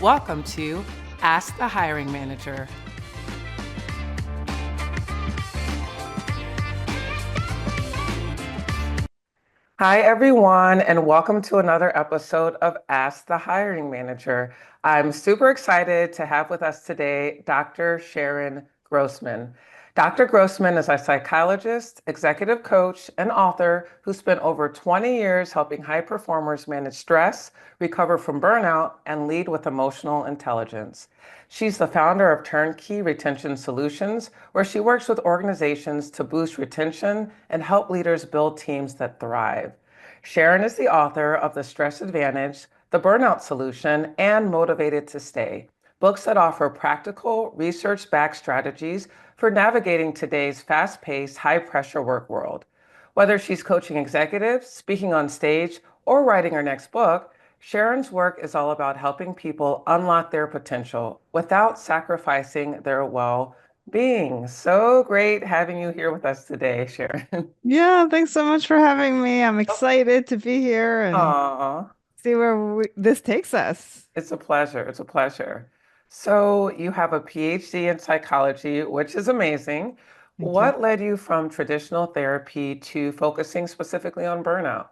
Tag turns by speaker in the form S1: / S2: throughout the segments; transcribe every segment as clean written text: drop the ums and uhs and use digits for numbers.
S1: Welcome to Ask the Hiring Manager. Hi, everyone, and welcome to another episode of Ask the Hiring Manager. I'm super excited to have with us today Dr. Sharon Grossman. Dr. Grossman is a psychologist, executive coach, and author who spent over 20 years helping high performers manage stress, recover from burnout, and lead with emotional intelligence. She's the founder of Turnkey Retention Solutions, where she works with organizations to boost retention and help leaders build teams that thrive. Sharon is the author of The Stress Advantage, The Burnout Solution, and Motivated to Stay, books that offer practical, research-backed strategies for navigating today's fast-paced, high-pressure work world. Whether she's coaching executives, speaking on stage, or writing her next book, Sharon's work is all about helping people unlock their potential without sacrificing their well-being. So great having you here with us today, Sharon.
S2: Yeah, thanks so much for having me. I'm excited to be here and
S1: Aw,
S2: see where this takes us.
S1: it's a pleasure. It's a pleasure. So you have a PhD in psychology, which is amazing.
S2: Thank you.
S1: What led you from traditional therapy to focusing specifically on burnout?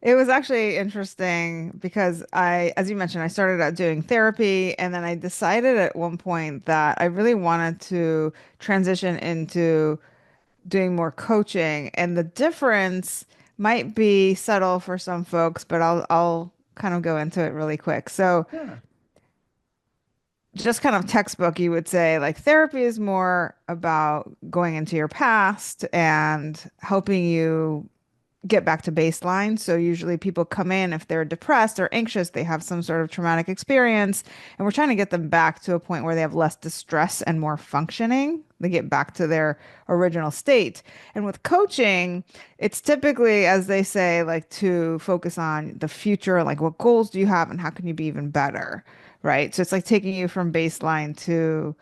S2: It was actually interesting because as you mentioned, I started out doing therapy and then I decided at one point that I really wanted to transition into doing more coaching. And the difference might be subtle for some folks, but I'll kind of go into it really quick. So
S1: Yeah.
S2: just kind of textbook, you would say like therapy is more about going into your past and helping you get back to baseline. So usually people come in if they're depressed or anxious, they have some sort of traumatic experience, and we're trying to get them back to a point where they have less distress and more functioning. They get back to their original state. And with coaching, it's typically, as they say, like to focus on the future, like what goals do you have and how can you be even better, right? So it's like taking you from baseline to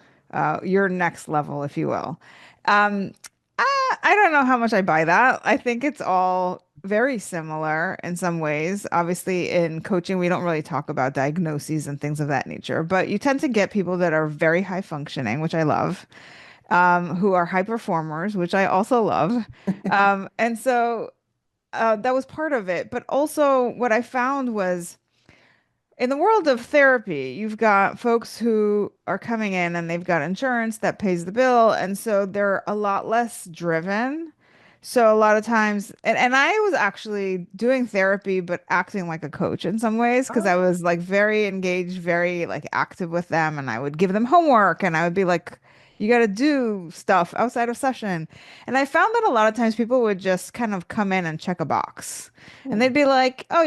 S2: your next level, if you will. Um, I don't know how much I buy that. I think it's all very similar in some ways. Obviously, in coaching, we don't really talk about diagnoses and things of that nature, but you tend to get people that are very high functioning, which I love, who are high performers, which I also love. That was part of it. But also, what I found was in the world of therapy, you've got folks who are coming in and they've got insurance that pays the bill. And so they're a lot less driven. So a lot of times, and I was actually doing therapy, but acting like a coach in some ways, because I
S1: Oh,
S2: was like very engaged, very like active with them. And I would give them homework and I would be like, you got to do stuff outside of session. And I found that a lot of times people would just kind of come in and check a box. And they'd
S1: hmm.
S2: be like, oh,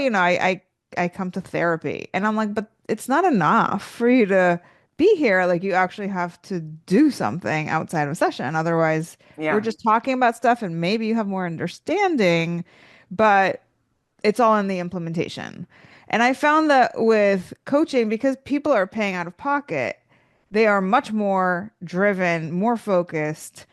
S2: I come to therapy. And I'm like, but it's not enough for you to be here. Like you actually have to do something outside of session. Otherwise, we're
S1: Yeah.
S2: just talking about stuff and maybe you have more understanding, but it's all in the implementation. And I found that with coaching, because people are paying out of pocket, they are much more driven, more focused.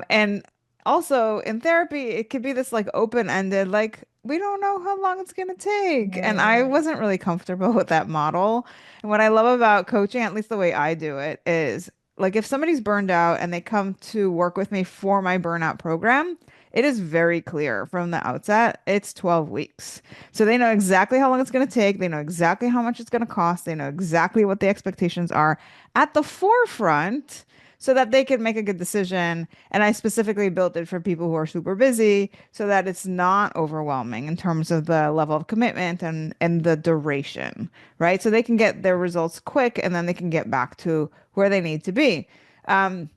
S2: And also in therapy, it could be this like open-ended, like we don't know how long it's going to take. And I
S1: Mm.
S2: wasn't really comfortable with that model. And what I love about coaching, at least the way I do it, is like if somebody's burned out and they come to work with me for my burnout program, it is very clear from the outset, it's 12 weeks. So they know exactly how long it's going to take. They know exactly how much it's going to cost. They know exactly what the expectations are at the forefront so that they can make a good decision. And I specifically built it for people who are super busy so that it's not overwhelming in terms of the level of commitment and the duration, right? So they can get their results quick and then they can get back to where they need to be. Um,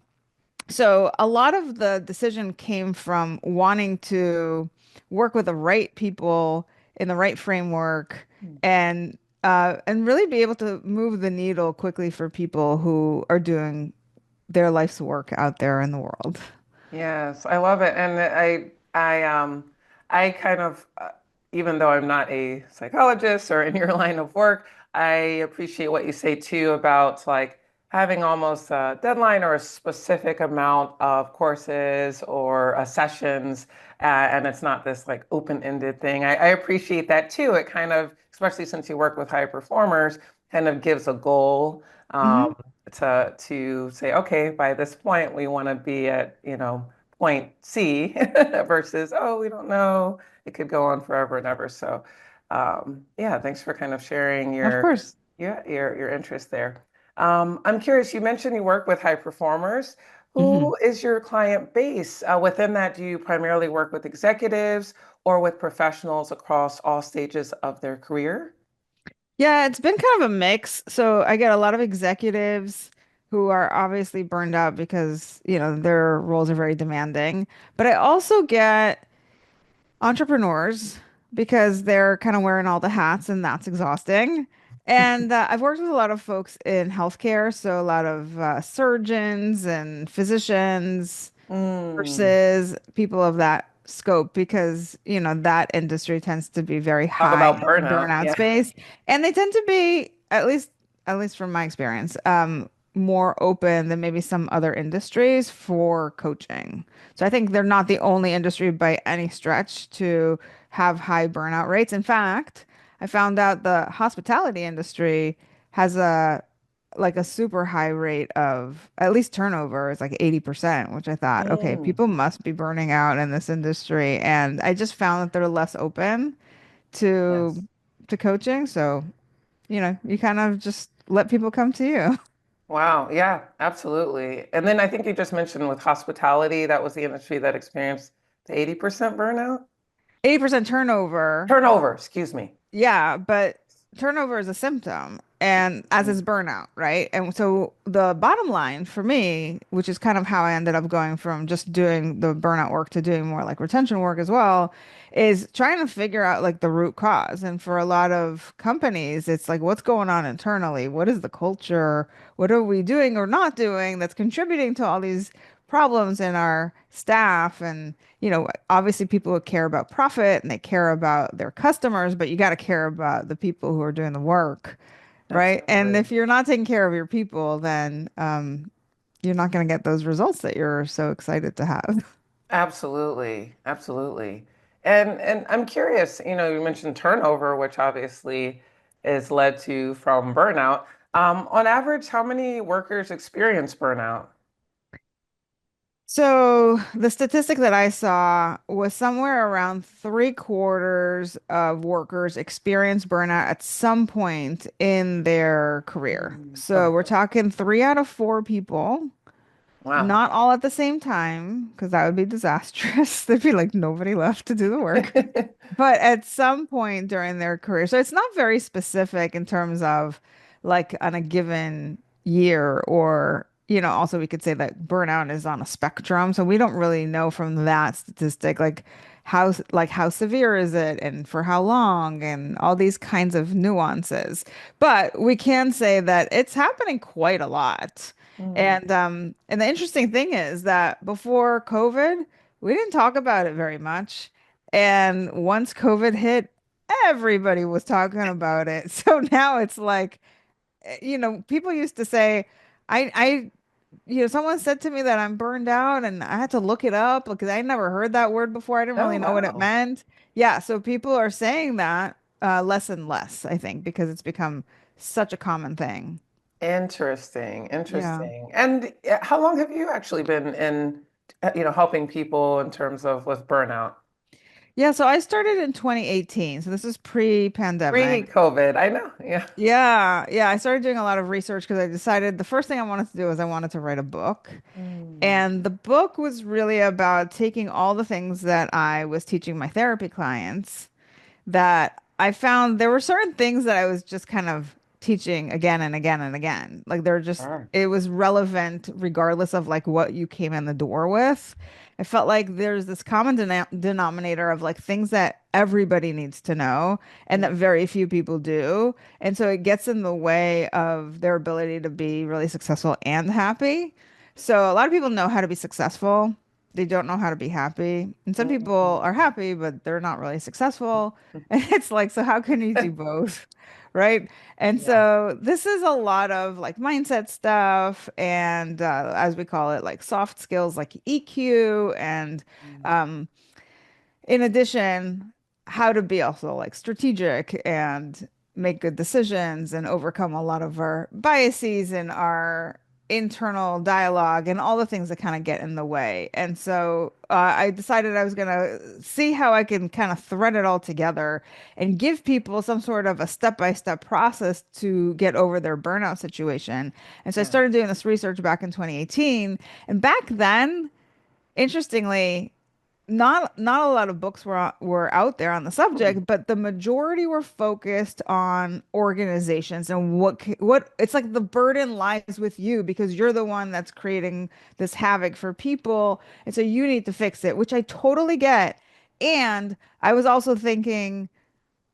S2: so a lot of the decision came from wanting to work with the right people in the right framework and really be able to move the needle quickly for people who are doing their life's work out there in the world.
S1: Yes, I love it. And I kind of, even though I'm not a psychologist or in your line of work, I appreciate what you say too about like having almost a deadline or a specific amount of courses or sessions, and it's not this like open-ended thing. I appreciate that too. It kind of, especially since you work with high performers, kind of gives a goal
S2: Hmm.
S1: um, to say, okay, by this point we want to be at, point C versus, oh, we don't know. It could go on forever and ever. So, yeah, thanks for kind of sharing
S2: Of course.
S1: your interest there. I'm curious, you mentioned you work with high performers.
S2: Hmm.
S1: Who is your client base? Within that, do you primarily work with executives or with professionals across all stages of their career?
S2: Yeah, it's been kind of a mix. So I get a lot of executives who are obviously burned out because, their roles are very demanding. But I also get entrepreneurs because they're kind of wearing all the hats and that's exhausting. And I've worked with a lot of folks in healthcare, so a lot of surgeons and physicians
S1: Mm,
S2: versus people of that scope because, that industry tends to be very
S1: talk
S2: high
S1: about
S2: in the
S1: burnout.
S2: burnout
S1: Yeah.
S2: space. And they tend to be, at least from my experience, more open than maybe some other industries for coaching. So I think they're not the only industry by any stretch to have high burnout rates. In fact, I found out the hospitality industry has a super high rate of at least turnover is like 80%, which I thought, okay,
S1: Mm,
S2: people must be burning out in this industry. And I just found that they're less open to
S1: yes.
S2: to coaching. So, you kind of just let people come to you.
S1: Wow. Yeah, absolutely. And then I think you just mentioned with hospitality, that was the industry that experienced the 80% burnout.
S2: 80% turnover.
S1: Turnover, excuse me.
S2: Yeah, but turnover is a symptom, and as is burnout, right? And so the bottom line for me, which is kind of how I ended up going from just doing the burnout work to doing more like retention work as well, is trying to figure out like the root cause. And for a lot of companies, it's like, what's going on internally? What is the culture? What are we doing or not doing that's contributing to all these problems in our staff? And obviously people who care about profit and they care about their customers, but you got to care about the people who are doing the work, right? And
S1: Absolutely.
S2: if you're not taking care of your people, then you're not going to get those results that you're so excited to have.
S1: Absolutely. Absolutely. And I'm curious, you mentioned turnover, which obviously is led to from burnout. On average, how many workers experience burnout?
S2: So the statistic that I saw was somewhere around 3/4 of workers experience burnout at some point in their career. So
S1: Of
S2: we're talking 3 out of 4 people.
S1: wow.
S2: Not all at the same time, because that would be disastrous. There'd be like nobody left to do the work. But at some point during their career, so it's not very specific in terms of like on a given year, or, also we could say that burnout is on a spectrum. So we don't really know from that statistic, like how severe is it and for how long and all these kinds of nuances. But we can say that it's happening quite a lot.
S1: Mm.
S2: And the interesting thing is that before COVID, we didn't talk about it very much. And once COVID hit, everybody was talking about it. So now it's like, people used to say, I, someone said to me that I'm burned out and I had to look it up because I never heard that word before. I didn't
S1: Oh,
S2: really know what it
S1: wow.
S2: meant. Yeah. So people are saying that less and less, I think, because it's become such a common thing.
S1: Interesting.
S2: Yeah.
S1: Interesting. And how long have you actually been in, helping people in terms of with burnout?
S2: Yeah. So I started in 2018. So this is pre-pandemic.
S1: Pre-COVID, I know. Yeah.
S2: Yeah, yeah. I started doing a lot of research because I decided the first thing I wanted to do was I wanted to write a book.
S1: Mm.
S2: And the book was really about taking all the things that I was teaching my therapy clients that I found there were certain things that I was just kind of teaching again and again and again. Like they're just,
S1: Sure.
S2: it was relevant regardless of like what you came in the door with. I felt like there's this common denominator of like things that everybody needs to know and that very few people do. And so it gets in the way of their ability to be really successful and happy. So a lot of people know how to be successful. They don't know how to be happy. And some people
S1: Mm.
S2: are happy, but they're not really successful. And it's like, so how can you do both? right? And
S1: Yeah.
S2: so this is a lot of like mindset stuff and as we call it, like soft skills like EQ and
S1: Mm.
S2: um, in addition, how to be also like strategic and make good decisions and overcome a lot of our biases and our internal dialogue and all the things that kind of get in the way. And so I decided I was going to see how I can kind of thread it all together and give people some sort of a step-by-step process to get over their burnout situation. And so I
S1: Yeah.
S2: started doing this research back in 2018. And back then, interestingly, not a lot of books were out there on the
S1: Hmm.
S2: subject, but the majority were focused on organizations and what it's like the burden lies with you because you're the one that's creating this havoc for people, and so you need to fix it, which I totally get. And I was also thinking,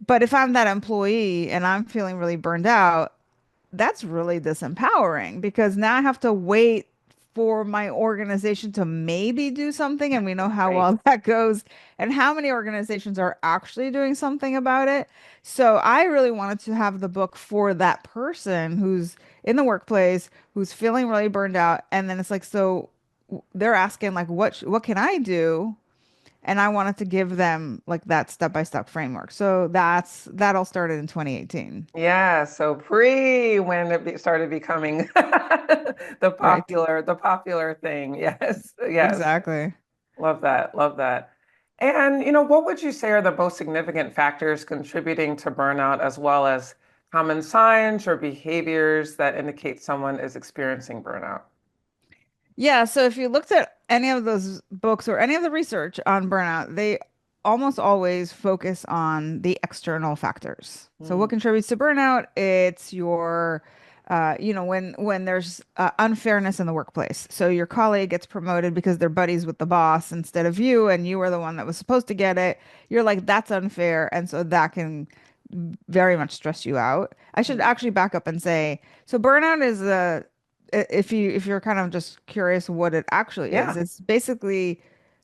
S2: but if I'm that employee and I'm feeling really burned out, that's really disempowering because now I have to wait for my organization to maybe do something, and we know how
S1: Right.
S2: well that goes and how many organizations are actually doing something about it. So I really wanted to have the book for that person who's in the workplace, who's feeling really burned out, and then it's like, so they're asking like, what can I do? And I wanted to give them like that step-by-step framework. So that all started in 2018.
S1: Yeah, so pre when started becoming
S2: Right.
S1: the popular thing. Yes, yes.
S2: Exactly.
S1: Love that. Love that. And what would you say are the most significant factors contributing to burnout, as well as common signs or behaviors that indicate someone is experiencing burnout?
S2: Yeah, so if you looked at any of those books or any of the research on burnout, they almost always focus on the external factors. So what
S1: Mm.
S2: contributes to burnout? It's your, when there's unfairness in the workplace. So your colleague gets promoted because they're buddies with the boss instead of you, and you were the one that was supposed to get it. You're like, that's unfair, and so that can very much stress you out. I should
S1: Mm.
S2: actually back up and say, so burnout is if you're kind of just curious what it actually is,
S1: Yeah.
S2: it's basically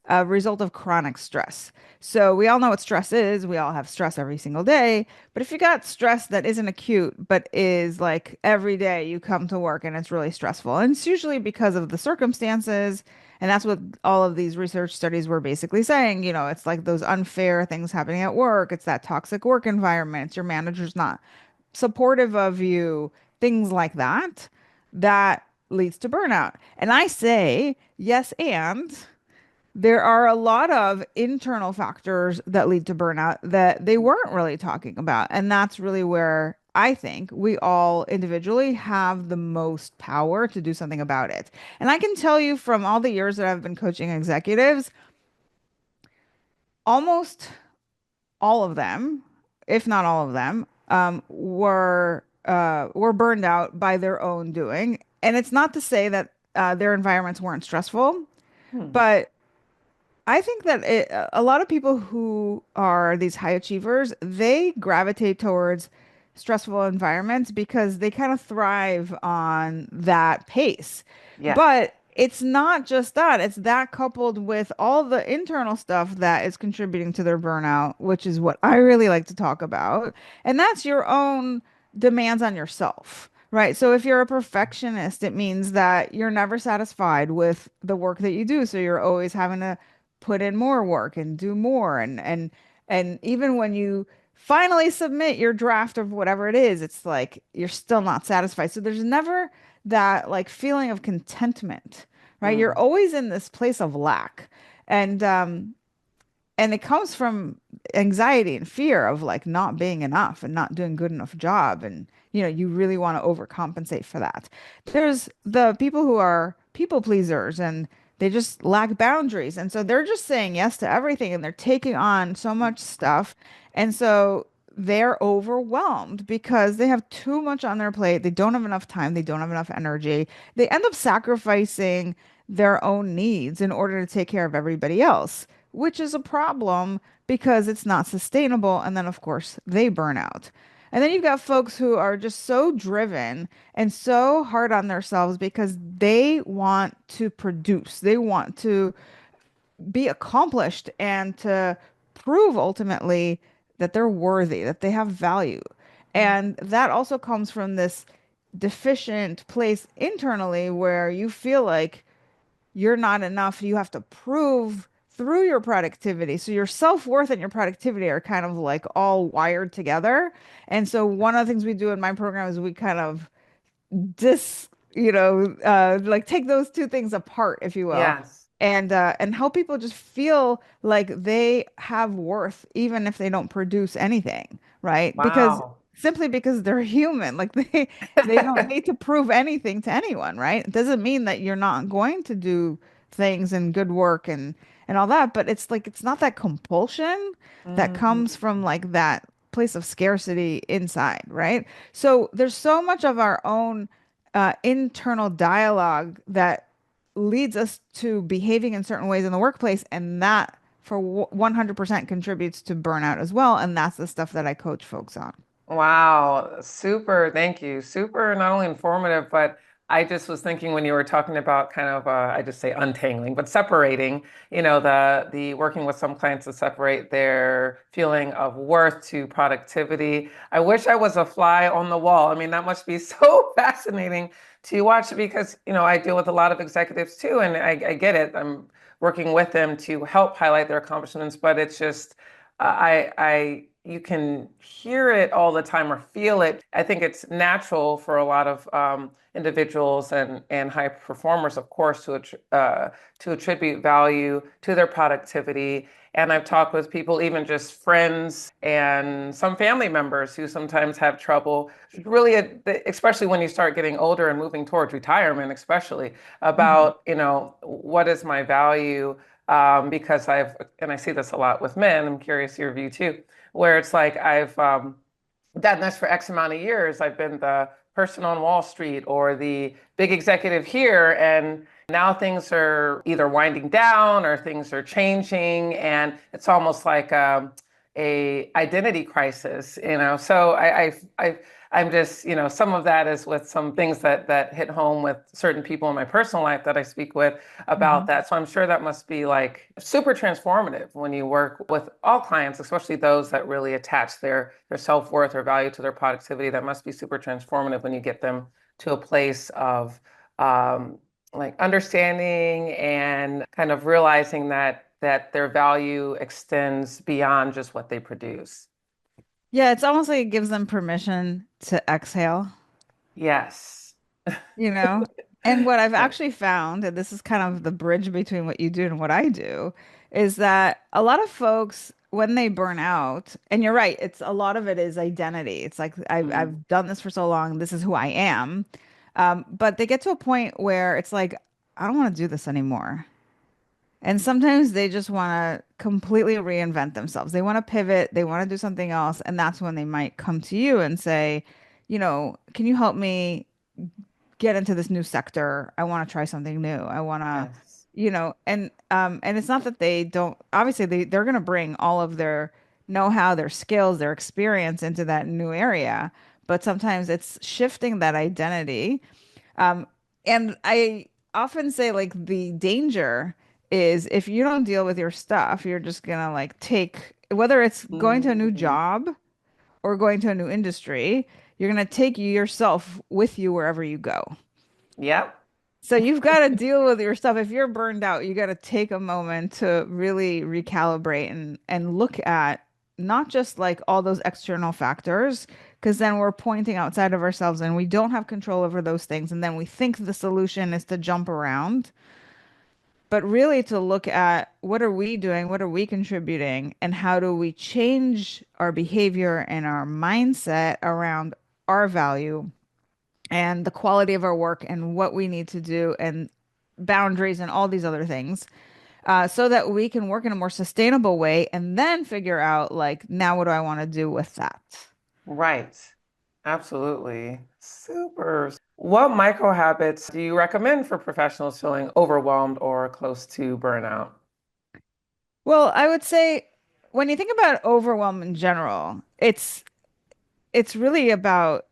S2: a result of chronic stress. So we all know what stress is. We all have stress every single day. But if you got stress that isn't acute, but is like every day you come to work and it's really stressful, and it's usually because of the circumstances. And that's what all of these research studies were basically saying. It's like those unfair things happening at work. It's that toxic work environment. It's your manager's not supportive of you, things like that, that leads to burnout. And I say, yes, and there are a lot of internal factors that lead to burnout that they weren't really talking about. And that's really where I think we all individually have the most power to do something about it. And I can tell you from all the years that I've been coaching executives, almost all of them, if not all of them, were burned out by their own doing. And it's not to say that their environments weren't stressful,
S1: Hmm.
S2: but I think that a lot of people who are these high achievers, they gravitate towards stressful environments because they kind of thrive on that pace.
S1: Yes.
S2: But it's not just that, it's that coupled with all the internal stuff that is contributing to their burnout, which is what I really like to talk about. And that's your own demands on yourself. Right. So if you're a perfectionist, it means that you're never satisfied with the work that you do. So you're always having to put in more work and do more and even when you finally submit your draft of whatever it is, it's like you're still not satisfied. So there's never that like feeling of contentment, right? You're
S1: Mm.
S2: always in this place of lack. And it comes from anxiety and fear of like not being enough and not doing good enough job. And, you really want to overcompensate for that. There's the people who are people pleasers and they just lack boundaries. And so they're just saying yes to everything and they're taking on so much stuff. And so they're overwhelmed because they have too much on their plate. They don't have enough time. They don't have enough energy. They end up sacrificing their own needs in order to take care of everybody else, which is a problem because it's not sustainable. And then, of course, they burn out. And then you've got folks who are just so driven and so hard on themselves because they want to produce, they want to be accomplished and to prove ultimately that they're worthy, that they have value. And that also comes from this deficient place internally where you feel like you're not enough. You have to prove through your productivity. So your self-worth and your productivity are kind of like all wired together. And so one of the things we do in my program is we kind of like take those two things apart, if you will,
S1: Yes.
S2: and help people just feel like they have worth even if they don't produce anything, right? Because
S1: Wow.
S2: simply because they're human, like they don't need to prove anything to anyone, right? It doesn't mean that you're not going to do things and good work and all that, but it's like it's not that compulsion that
S1: Mm,
S2: comes from like that place of scarcity inside, right? So there's so much of our own internal dialogue that leads us to behaving in certain ways in the workplace, and that for 100% contributes to burnout as well. And that's the stuff that I coach folks on.
S1: wow, super. Thank you. Super, not only informative, but I just was thinking when you were talking about kind of, I just say untangling, but separating, the working with some clients to separate their feeling of worth to productivity. I wish I was a fly on the wall. I mean, that must be so fascinating to watch because, I deal with a lot of executives too, and I get it. I'm working with them to help highlight their accomplishments, but it's just, you can hear it all the time or feel it. I think it's natural for a lot of individuals and high performers, of course, to attribute value to their productivity. And I've talked with people, even just friends and some family members who sometimes have trouble, really, especially when you start getting older and moving towards retirement, especially
S2: Mhm.
S1: about, what is my value? Because and I see this a lot with men, I'm curious your view too, where it's like I've done this for X amount of years. I've been the person on Wall Street or the big executive here, and now things are either winding down or things are changing, and it's almost like a identity crisis, So I'm just, some of that is with some things that hit home with certain people in my personal life that I speak with about
S2: Mhm.
S1: that. So I'm sure that must be like super transformative when you work with all clients, especially those that really attach their self-worth or value to their productivity. That must be super transformative when you get them to a place of um, like understanding and kind of realizing that their value extends beyond just what they produce.
S2: Yeah, it's almost like it gives them permission to exhale,
S1: Yes.
S2: you know? And what I've
S1: Yeah.
S2: actually found, and this is kind of the bridge between what you do and what I do, is that a lot of folks, when they burn out, and you're right, it's a lot of it is identity. It's like
S1: Mm.
S2: I've done this for so long, this is who I am. But they get to a point where it's like, I don't want to do this anymore. And sometimes they just want to completely reinvent themselves. They want to pivot, they want to do something else, and that's when they might come to you and say, can you help me get into this new sector? I want to try something new. I want to,
S1: Yes.
S2: and it's not that they don't, obviously they're going to bring all of their know-how, their skills, their experience into that new area, but sometimes it's shifting that identity. um, and I often say, like, the danger is if you don't deal with your stuff, you're just gonna like take, whether it's going to a new
S1: Mm.
S2: job or going to a new industry, you're gonna take yourself with you wherever you go.
S1: Yep.
S2: So you've got to deal with your stuff. If you're burned out, you got to take a moment to really recalibrate and look at not just like all those external factors, because then we're pointing outside of ourselves and we don't have control over those things. And then we think the solution is to jump around, but really to look at what are we doing, what are we contributing, and how do we change our behavior and our mindset around our value and the quality of our work and what we need to do and boundaries and all these other things, so that we can work in a more sustainable way and then figure out, like, now what do I want to do with that?
S1: Right. Absolutely. Super. What micro habits do you recommend for professionals feeling overwhelmed or close to burnout?
S2: Well, I would say when you think about overwhelm in general, it's really about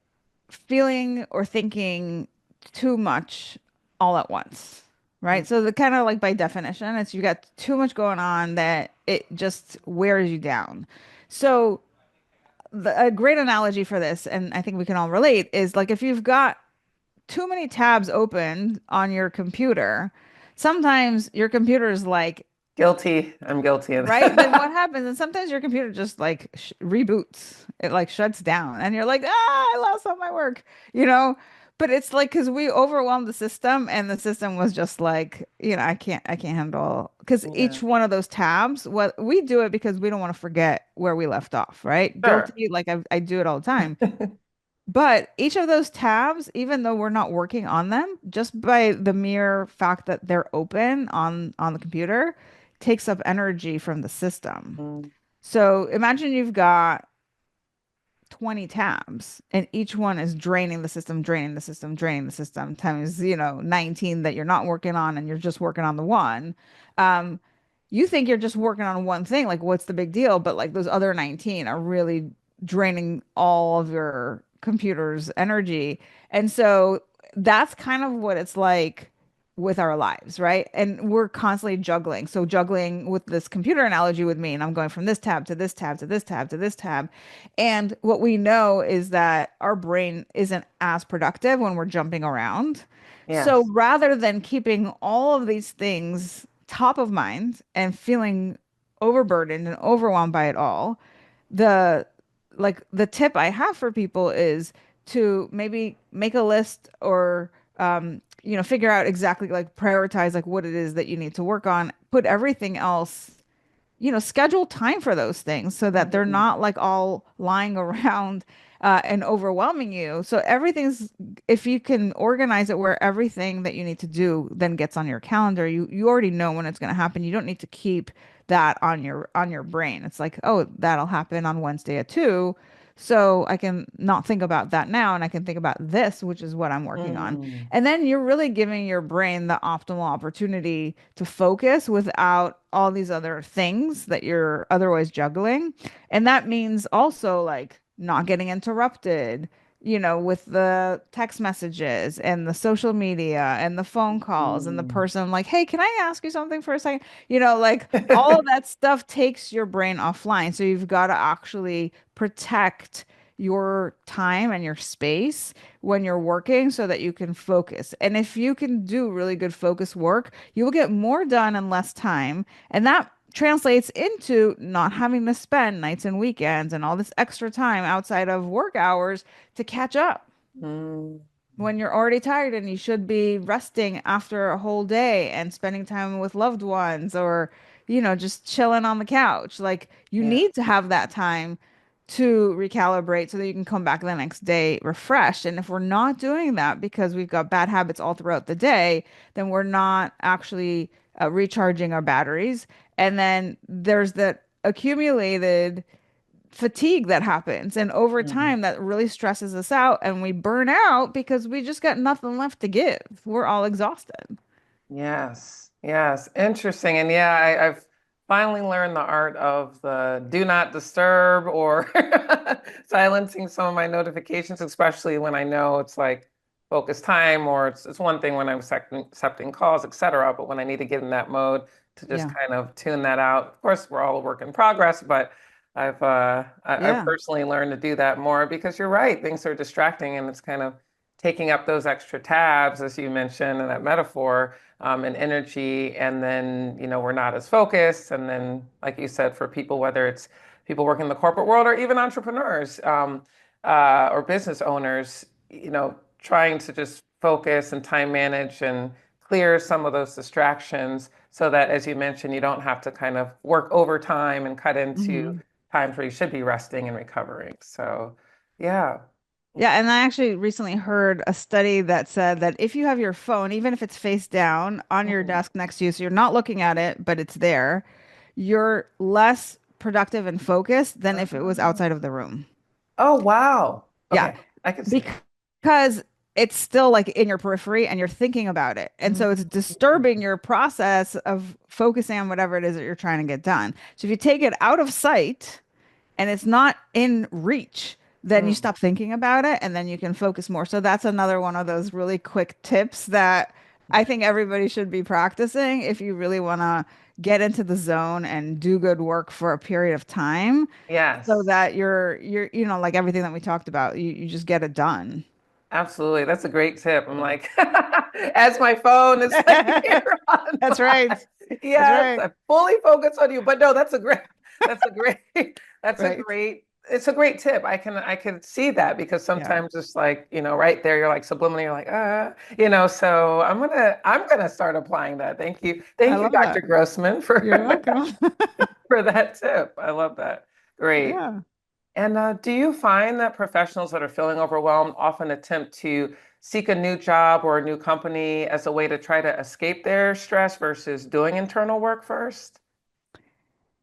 S2: feeling or thinking too much all at once, right? So the kind of like by definition, it's you got too much going on that it just wears you down. So a great analogy for this, and I think we can all relate, is like if you've got too many tabs open on your computer, sometimes your computer is like,
S1: Guilty. I'm guilty of
S2: right? Then what
S1: that.
S2: happens? And sometimes your computer just like sh reboots. It like shuts down and you're like, ah, I lost all my work, you know? But it's like because we overwhelmed the system and the system was just like, I can't handle because
S1: Yeah.
S2: each one of those tabs, what we do it because we don't want to forget where we left off, right?
S1: Sure.
S2: Guilty, like I do it all the time. But each of those tabs, even though we're not working on them, just by the mere fact that they're open on the computer, takes up energy from the system.
S1: Mm,
S2: So imagine you've got 20 tabs and each one is draining the system, draining the system, draining the system times, 19 that you're not working on and you're just working on the one. Um, you think you're just working on one thing, like what's the big deal? But like those other 19 are really draining all of your computer's energy. And so that's kind of what it's like with our lives, right? And we're constantly juggling. So juggling with this computer analogy with me, and I'm going from this tab to this tab to this tab to this tab. And what we know is that our brain isn't as productive when we're jumping around. So
S1: yes.
S2: rather than keeping all of these things top of mind and feeling overburdened and overwhelmed by it all, the the tip I have for people is to maybe make a list or figure out exactly like prioritize like what it is that you need to work on, put everything else, schedule time for those things so that they're
S1: Mhm.
S2: not like all lying around and overwhelming you. So everything's, if you can organize it where everything that you need to do then gets on your calendar, you already know when it's going to happen. You don't need to keep that on your brain. It's like, oh, that'll happen on Wednesday at 2. So I can not think about that now and I can think about this, which is what I'm working on.
S1: Mm,
S2: And then you're really giving your brain the optimal opportunity to focus without all these other things that you're otherwise juggling. And that means also like not getting interrupted, with the text messages and the social media and the phone calls and the
S1: mm.
S2: person like, hey, can I ask you something for a second? Like all of that stuff takes your brain offline. So you've got to actually protect your time and your space when you're working so that you can focus. And if you can do really good focus work, you will get more done in less time. And that translates into not having to spend nights and weekends and all this extra time outside of work hours to catch up
S1: Mm,
S2: when you're already tired and you should be resting after a whole day and spending time with loved ones or, just chilling on the couch. Like you
S1: yeah.
S2: need to have that time to recalibrate so that you can come back the next day refreshed. And if we're not doing that because we've got bad habits all throughout the day, then we're not actually recharging our batteries. And then there's that accumulated fatigue that happens. And over
S1: Mm.
S2: time, that really stresses us out and we burn out because we just got nothing left to give. We're all exhausted.
S1: Yes, yes, interesting. And yeah, I've finally learned the art of the do not disturb or silencing some of my notifications, especially when I know it's like focus time or it's one thing when I'm accepting calls, etc. But when I need to get in that mode to just
S2: Yeah.
S1: kind of tune that out. Of course, we're all a work in progress, but I've
S2: Yeah.
S1: personally learned to do that more because you're right, things are distracting and it's kind of taking up those extra tabs, as you mentioned in that metaphor and energy, and then we're not as focused. And then, like you said, for people, whether it's people working in the corporate world or even entrepreneurs or business owners, trying to just focus and time manage and clear some of those distractions so that, as you mentioned, you don't have to kind of work overtime and cut into
S2: Hmm.
S1: times where you should be resting and recovering. So, yeah.
S2: Yeah, and I actually recently heard a study that said that if you have your phone, even if it's face down on your
S1: Mhm.
S2: desk next to you, so you're not looking at it, but it's there, you're less productive and focused than if it was outside of the room.
S1: Oh, wow.
S2: Yeah,
S1: Okay, I can see that.
S2: because it's still like in your periphery and you're thinking about it. And so it's
S1: Mm,
S2: disturbing your process of focusing on whatever it is that you're trying to get done. So if you take it out of sight, and it's not in reach, then you
S1: mm.
S2: stop thinking about it and then you can focus more. So that's another one of those really quick tips that I think everybody should be practicing if you really want to get into the zone and do good work for a period of time so
S1: Yes.
S2: that like everything that we talked about, you just get it done.
S1: Absolutely. That's a great tip. I'm like, as my phone is like here on
S2: That's right.
S1: my,
S2: That's
S1: yes,
S2: right.
S1: I fully focus on you. But no, that's a great, that's a
S2: Right.
S1: great, it's a great tip. I can see that because
S2: Yeah.
S1: sometimes it's like, right there, you're like subliminally, you're like, so I'm gonna start applying that. Thank you.
S2: I
S1: Thank you,
S2: love
S1: Dr.
S2: that.
S1: Grossman, for
S2: You're welcome.
S1: for that tip. I love that. Great.
S2: Yeah.
S1: And do you find that professionals that are feeling overwhelmed often attempt to seek a new job or a new company as a way to try to escape their stress versus doing internal work first?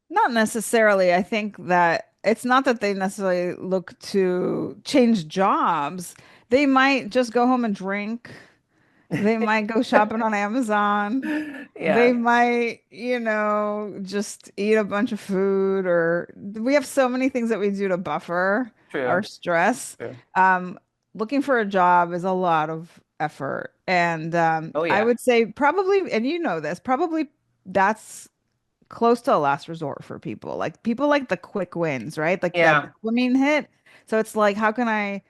S2: Not necessarily. I think that it's not that they necessarily look to change jobs. They might just go home and drink. They might go shopping on Amazon. They
S1: Yeah,
S2: might, just eat a bunch of food, or we have so many things that we do to buffer our
S1: true,
S2: stress.
S1: true.
S2: Um, Looking for a job is a lot of effort. And
S1: Oh
S2: I
S1: yeah,
S2: would say probably, and you know this, probably that's close to a last resort for people. Like people like the quick wins, right? Like that
S1: yeah.
S2: dopamine hit. So it's like, how can I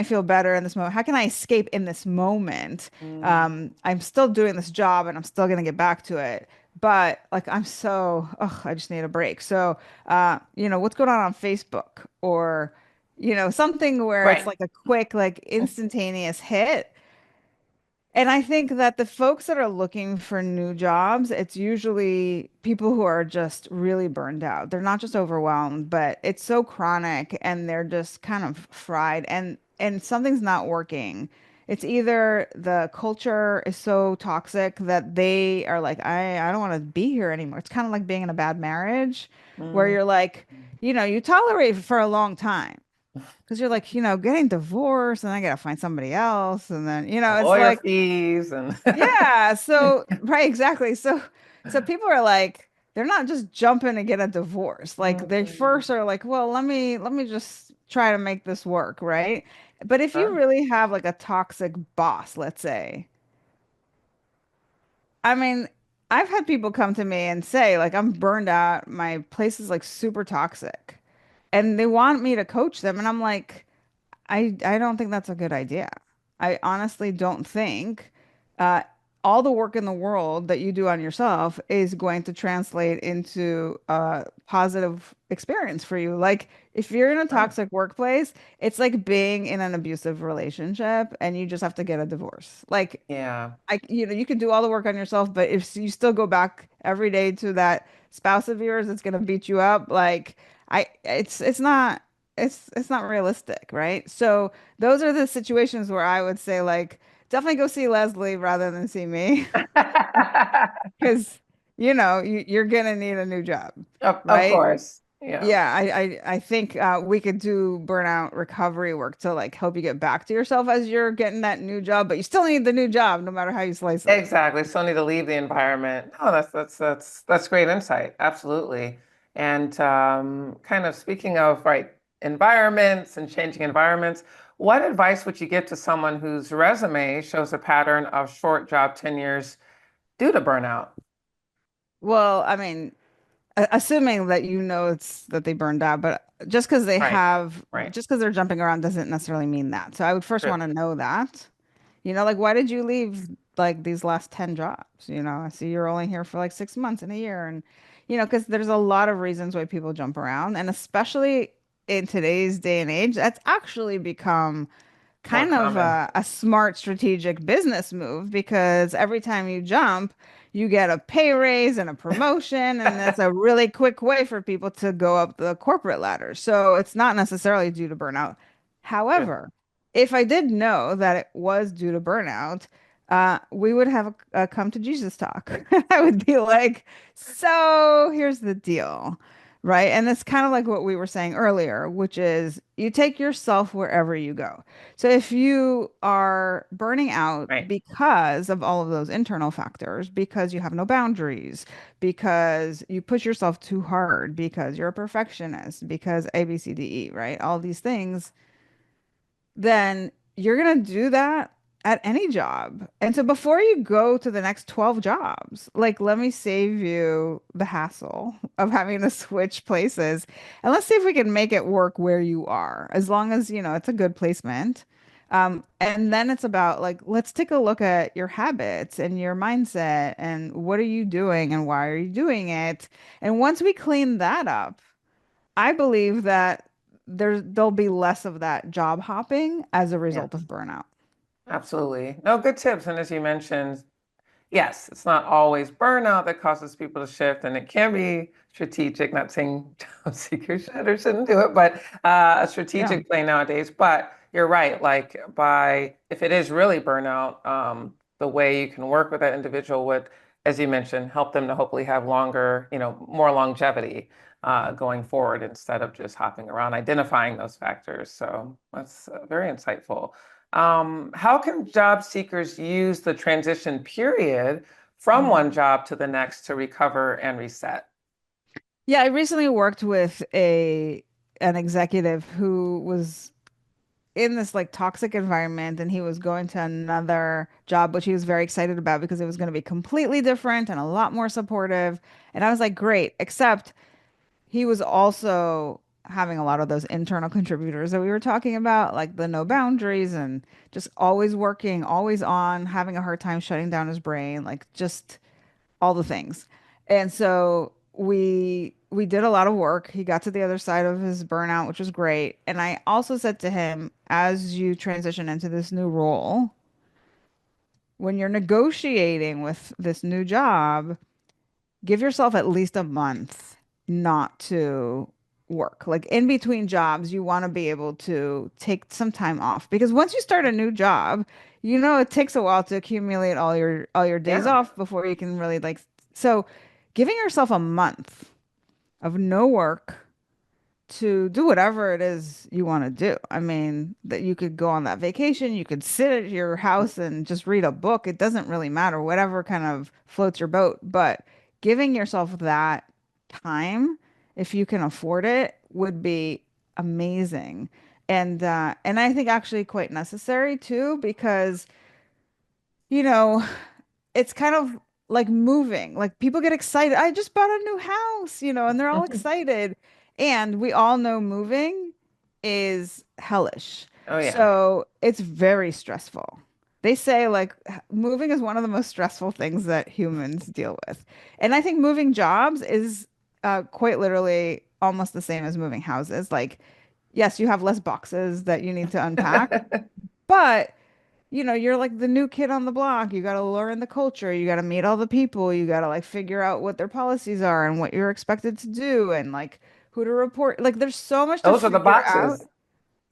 S2: feel better in this moment? How can I escape in this moment?
S1: Mm,
S2: I'm still doing this job and I'm still gonna get back to it. But like I just need a break. So what's going on Facebook, or something where it's
S1: right.
S2: like a quick, like instantaneous hit. And I think that the folks that are looking for new jobs, it's usually people who are just really burned out. They're not just overwhelmed, but it's so chronic and they're just kind of fried, and something's not working. It's either the culture is so toxic that they are like, I don't want to be here anymore. It's kind of like being in a bad marriage where
S1: Mm.
S2: you're like, you tolerate it for a long time. Because you're like, getting divorced and I gotta find somebody else. And then, it's
S1: Lawyer
S2: like,
S1: fees and
S2: yeah. So, right, exactly. So people are like, they're not just jumping to get a divorce. Like they
S1: Mm.
S2: first are like, well, let me just try to make this work, right? But if you
S1: Sure.
S2: really have like a toxic boss, let's say, I mean, I've had people come to me and say, like, I'm burned out. My place is like super toxic. And they want me to coach them. And I'm like, I don't think that's a good idea. I honestly don't think uh, all the work in the world that you do on yourself is going to translate into a positive experience for you. Like if you're in a
S1: Sure.
S2: toxic workplace, it's like being in an abusive relationship and you just have to get a divorce. Like
S1: Yeah.
S2: you can do all the work on yourself, but if you still go back every day to that spouse of yours that's gonna beat you up, like it's not realistic, right? So those are the situations where I would say like definitely go see Leslie rather than see me, because you're gonna need a new job,
S1: Of
S2: right?
S1: course. Yeah.
S2: Yeah, I think we could do burnout recovery work to like help you get back to yourself as you're getting that new job, but you still need the new job no matter how you slice it.
S1: Exactly. Still need to leave the environment. No, that's great insight. Absolutely. And kind of speaking of right environments and changing environments, what advice would you give to someone whose resume shows a pattern of short job tenures due to burnout?
S2: Well, I mean, assuming that it's that they burned out, but
S1: Right. Right.
S2: just because they're jumping around doesn't necessarily mean that. So I would first
S1: True.
S2: want to know that. Like why did you leave like these last 10 jobs? I see you're only here for like 6 months in a year, and because there's a lot of reasons why people jump around, and especially in today's day and age, that's actually become
S1: More
S2: kind of
S1: common.
S2: a smart strategic business move, because every time you jump, you get a pay raise and a promotion, and that's a really quick way for people to go up the corporate ladder. So it's not necessarily due to burnout.
S1: True.
S2: However, if I did know that it was due to burnout, we would have a come to Jesus talk. I would be like, so here's the deal. Right. And it's kind of like what we were saying earlier, which is you take yourself wherever you go. So if you are burning out
S1: Right.
S2: because of all of those internal factors, because you have no boundaries, because you push yourself too hard, because you're a perfectionist, because A, B, C, D, E, right? All these things, then you're going to do that. at any job. And so before you go to the next 12 jobs, like let me save you the hassle of having to switch places. And let's see if we can make it work where you are, as long as, it's a good placement. And then it's about like, let's take a look at your habits and your mindset and what are you doing and why are you doing it? And once we clean that up, I believe that there'll be less of that job hopping as a
S1: Yeah,
S2: result of burnout.
S1: absolutely. No, good tips. And as you mentioned, yes, it's not always burnout that causes people to shift, and it can be strategic. Not saying job seekers should or shouldn't do it, but a
S2: Yeah.
S1: strategic play nowadays. But you're right. Like by if it is really burnout, the way you can work with that individual would, as you mentioned, help them to hopefully have longer, more longevity going forward instead of just hopping around, identifying those factors. So that's very insightful. How can job seekers use the transition period from
S2: Mhm.
S1: one job to the next to recover and reset?
S2: Yeah, I recently worked with a an executive who was in this like toxic environment and he was going to another job which he was very excited about because it was going to be completely different and a lot more supportive. And I was like, great, except he was also having a lot of those internal contributors that we were talking about, like the no boundaries and just always working, always on, having a hard time shutting down his brain, like just all the things. And so we did a lot of work. He got to the other side of his burnout, which was great. And I also said to him, as you transition into this new role, when you're negotiating with this new job, give yourself at least a month not to work. Like in between jobs, you want to be able to take some time off because once you start a new job, it takes a while to accumulate all your days
S1: Yeah.
S2: off before you can really like so giving yourself a month of no work to do whatever it is you want to do. I mean, that you could go on that vacation, you could sit at your house and just read a book. It doesn't really matter, whatever kind of floats your boat. But giving yourself that time, if you can afford it, would be amazing. And I think actually quite necessary too, because you know, it's kind of like moving. Like people get excited. I just bought a new house, and they're all excited. And we all know moving is hellish.
S1: Oh, yeah.
S2: So it's very stressful. They say like moving is one of the most stressful things that humans deal with. And I think moving jobs is quite literally almost the same as moving houses. Like, yes, you have less boxes that you need to unpack, but you're like the new kid on the block. You got to learn the culture. You got to meet all the people. You got to like figure out what their policies are and what you're expected to do and like who to report. Like there's so much to
S1: Those are the
S2: figure out.
S1: boxes.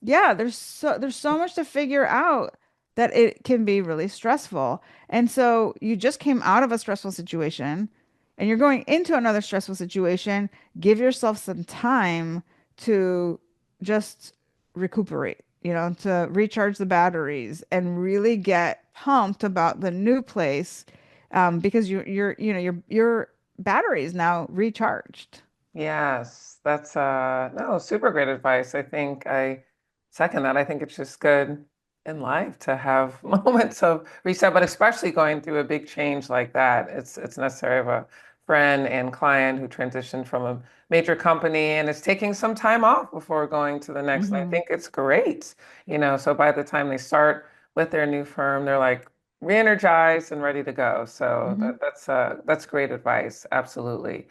S2: Yeah, there's so much to figure out that it can be really stressful. And so you just came out of a stressful situation and you're going into another stressful situation. Give yourself some time to just recuperate, to recharge the batteries and really get pumped about the new place, because your battery is now recharged.
S1: Yes, that's no, super great advice. I think I second that. I think it's just good in life to have moments of reset, but especially going through a big change like that. It's necessary. I have a friend and client who transitioned from a major company and is taking some time off before going to the next. And I
S2: Hmm.
S1: think it's great, so by the time they start with their new firm, they're like re-energized and ready to go. So that's great advice. Absolutely.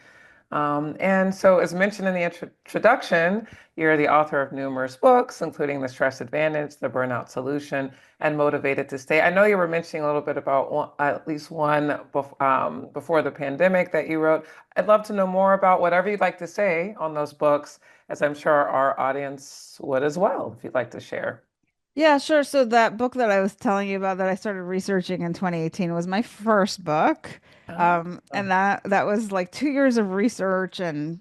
S1: And so, as mentioned in the introduction, you're the author of numerous books, including The Stress Advantage, The Burnout Solution, and Motivated to Stay. I know you were mentioning a little bit about at least one before the pandemic that you wrote. I'd love to know more about whatever you'd like to say on those books, as I'm sure our audience would as well, if you'd like to share.
S2: Yeah, sure. So that book that I was telling you about that I started researching in 2018 was my first book.
S1: Oh,
S2: And that was like 2 years of research and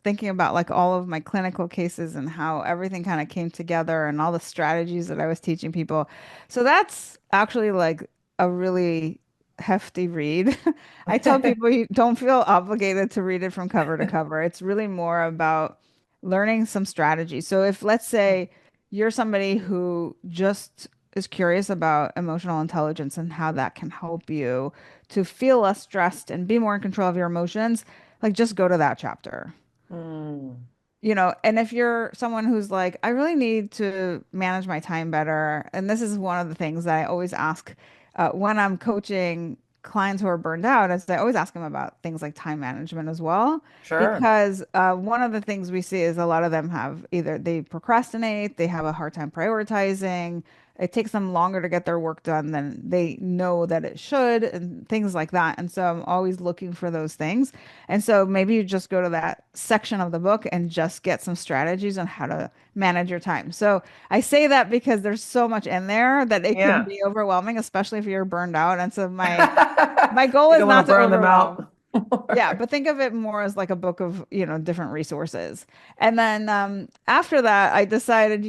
S2: thinking about like all of my clinical cases and how everything kind of came together and all the strategies that I was teaching people. So that's actually like a really hefty read. I tell people you don't feel obligated to read it from cover to cover. It's really more about learning some strategy. So if let's say you're somebody who just is curious about emotional intelligence and how that can help you to feel less stressed and be more in control of your emotions, like just go to that chapter.
S1: Mm,
S2: And if you're someone who's like, I really need to manage my time better, and this is one of the things that I always ask when I'm coaching clients who are burned out, is I always ask them about things like time management as well,
S1: sure.
S2: because one of the things we see is a lot of them have either they procrastinate, they have a hard time prioritizing, it takes them longer to get their work done than they know that it should, and things like that. And so I'm always looking for those things. And so maybe you just go to that section of the book and just get some strategies on how to manage your time. So I say that because there's so much in there that it can
S1: Yeah.
S2: be overwhelming, especially if you're burned out. And so my goal
S1: You
S2: is
S1: don't want
S2: not
S1: to
S2: to
S1: burn them
S2: overwhelm.
S1: out.
S2: Yeah, but think of it more as like a book of, different resources. And then after that, I decided,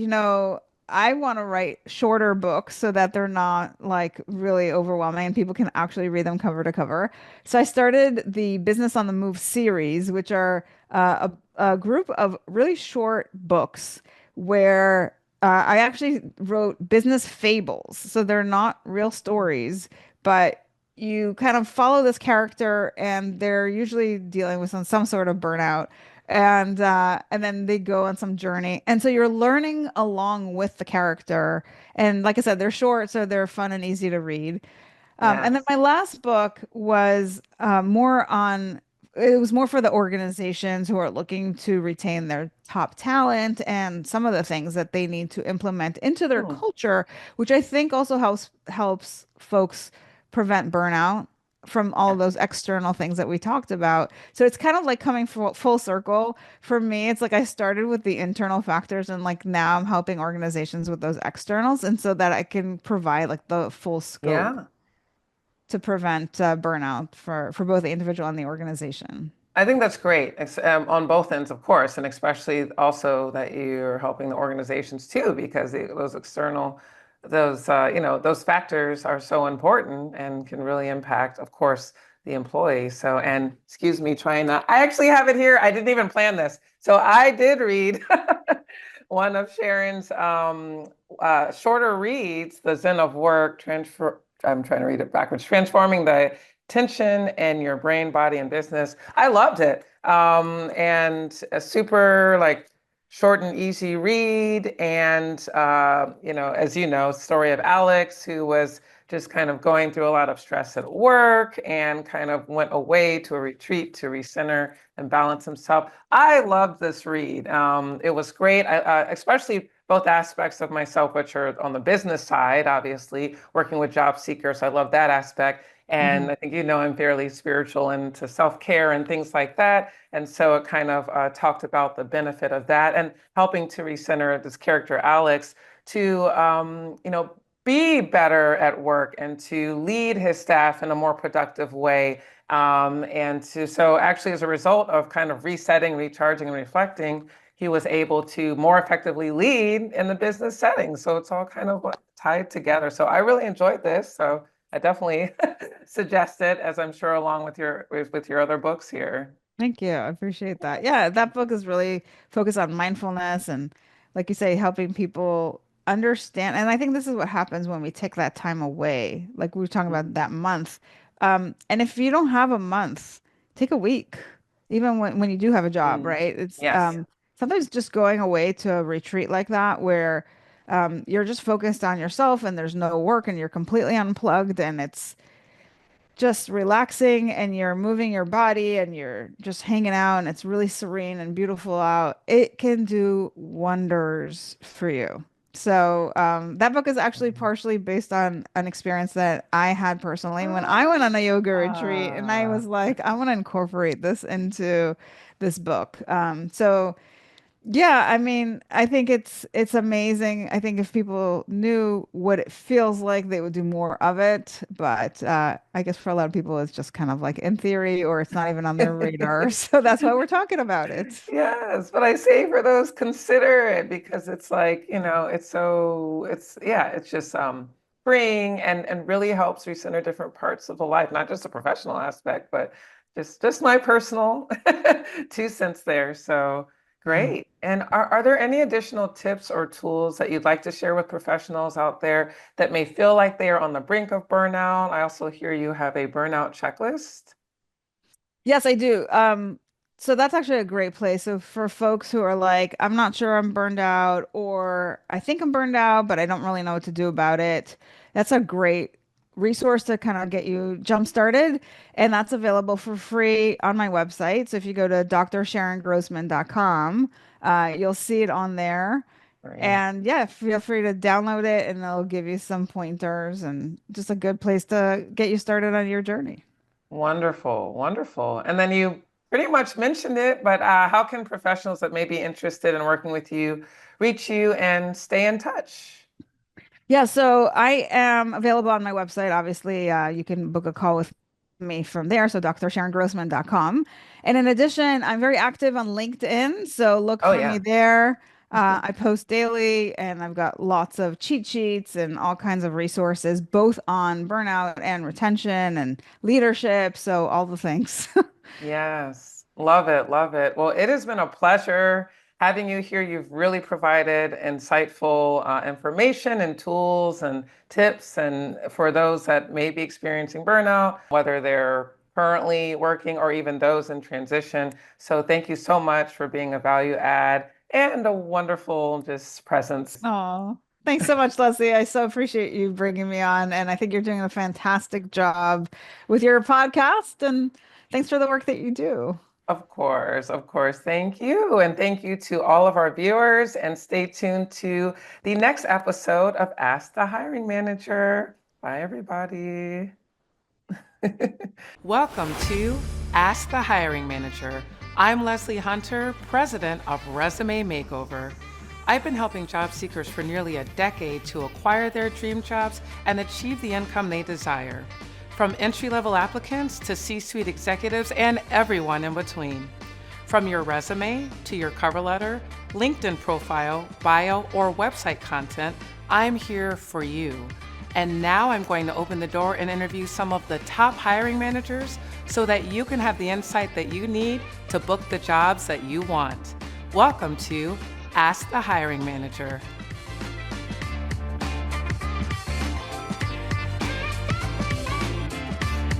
S2: I want to write shorter books so that they're not like really overwhelming and people can actually read them cover to cover. So I started the Business on the Move series, which are a group of really short books where I actually wrote business fables. So they're not real stories, but you kind of follow this character and they're usually dealing with some sort of burnout and then they go on some journey and so you're learning along with the character, and like I said, they're short so they're fun and easy to read. And then
S1: Yes.
S2: my last book was it was more for the organizations who are looking to retain their top talent and some of the things that they need to implement into their
S1: Hmm.
S2: culture, which I think also helps folks prevent burnout from all
S1: Yes.
S2: those external things that we talked about. So it's kind of like coming full circle. For me, it's like I started with the internal factors and like now I'm helping organizations with those externals, and so that I can provide like the full scope
S1: Yeah.
S2: to prevent burnout for both the individual and the organization.
S1: I think that's great. It's on both ends, of course, and especially also that you're helping the organizations too, because those external, those factors are so important and can really impact, of course, the employee. So, and excuse me, trying not. I actually have it here. I didn't even plan this, so I did read one of Sharon's shorter reads, "The Zen of Work." Transfer. I'm trying to read it backwards. Transforming the tension in your brain, body, and business. I loved it. And a super like short and easy read. And as you know, story of Alex, who was just kind of going through a lot of stress at work and kind of went away to a retreat to recenter and balance himself. I loved this read. It was great. Especially both aspects of myself, which are on the business side, obviously, working with job seekers. I love that aspect.
S2: Mhm.
S1: And I think I'm fairly spiritual into self-care and things like that. And so it kind of talked about the benefit of that and helping to recenter this character, Alex, to, be better at work and to lead his staff in a more productive way. So actually, as a result of kind of resetting, recharging, and reflecting, he was able to more effectively lead in the business setting. So it's all kind of like tied together. So I really enjoyed this. So I definitely suggest it, as I'm sure along with your other books here.
S2: Thank you. I appreciate that. Yeah, that book is really focused on mindfulness and, like you say, helping people understand. And I think this is what happens when we take that time away. Like we were talking about
S1: Mm,
S2: that month. And if you don't have a month, take a week, even when you do have a job,
S1: mm.
S2: right? It's
S1: Yes.
S2: sometimes just going away to a retreat like that where you're just focused on yourself and there's no work and you're completely unplugged and it's just relaxing and you're moving your body and you're just hanging out and it's really serene and beautiful out, it can do wonders for you. So that book is actually partially based on an experience that I had personally when I went on a yoga retreat, and I
S1: Ah,
S2: was like, I want to incorporate this into this book. So yeah, I mean, I think it's amazing. I think if people knew what it feels like, they would do more of it. But I guess for a lot of people, it's just kind of like in theory, or it's not even on their radar. So that's why we're talking about it.
S1: yes, but I say for those, consider it because it's like, it's just freeing and really helps recenter different parts of the life, not just the professional aspect, but just my personal 2 cents there. So
S2: Mm.
S1: Great. And are there any additional tips or tools that you'd like to share with professionals out there that may feel like they are on the brink of burnout? I also hear you have a burnout checklist.
S2: Yes, I do. So that's actually a great place. So for folks who are like, I'm not sure I'm burned out, or I think I'm burned out, but I don't really know what to do about it, that's a great resource to kind of get you jump started. And that's available for free on my website. So if you go to drsharongrossman.com, you'll see it on there.
S1: Great.
S2: And yeah, feel free to download it and they'll give you some pointers and just a good place to get you started on your journey.
S1: Wonderful, wonderful. And then you pretty much mentioned it, but how can professionals that may be interested in working with you reach you and stay in touch?
S2: Yeah, so I am available on my website. Obviously, you can book a call with me from there. So drsharongrossman.com. And in addition, I'm very active on LinkedIn. So look
S1: Oh,
S2: for me
S1: yeah.
S2: there. I post daily and I've got lots of cheat sheets and all kinds of resources, both on burnout and retention and leadership. So all the things.
S1: Yes, love it, love it. Well, it has been a pleasure having you here. You've really provided insightful information and tools and tips, and for those that may be experiencing burnout, whether they're currently working or even those in transition. So thank you so much for being a value add and a wonderful just presence.
S2: Oh, thanks so much, Leslie. I so appreciate you bringing me on. And I think you're doing a fantastic job with your podcast. And thanks for the work that you do.
S1: Of course, of course. Thank you. And thank you to all of our viewers. And stay tuned to the next episode of Ask the Hiring Manager. Bye, everybody. Welcome to Ask the Hiring Manager. I'm Leslie Hunter, president of Resume Makeover. I've been helping job seekers for nearly a decade to acquire their dream jobs and achieve the income they desire. From entry-level applicants to C-suite executives and everyone in between. From your resume to your cover letter, LinkedIn profile, bio, or website content, I'm here for you. And now I'm going to open the door and interview some of the top hiring managers so that you can have the insight that you need to book the jobs that you want. Welcome to Ask the Hiring Manager.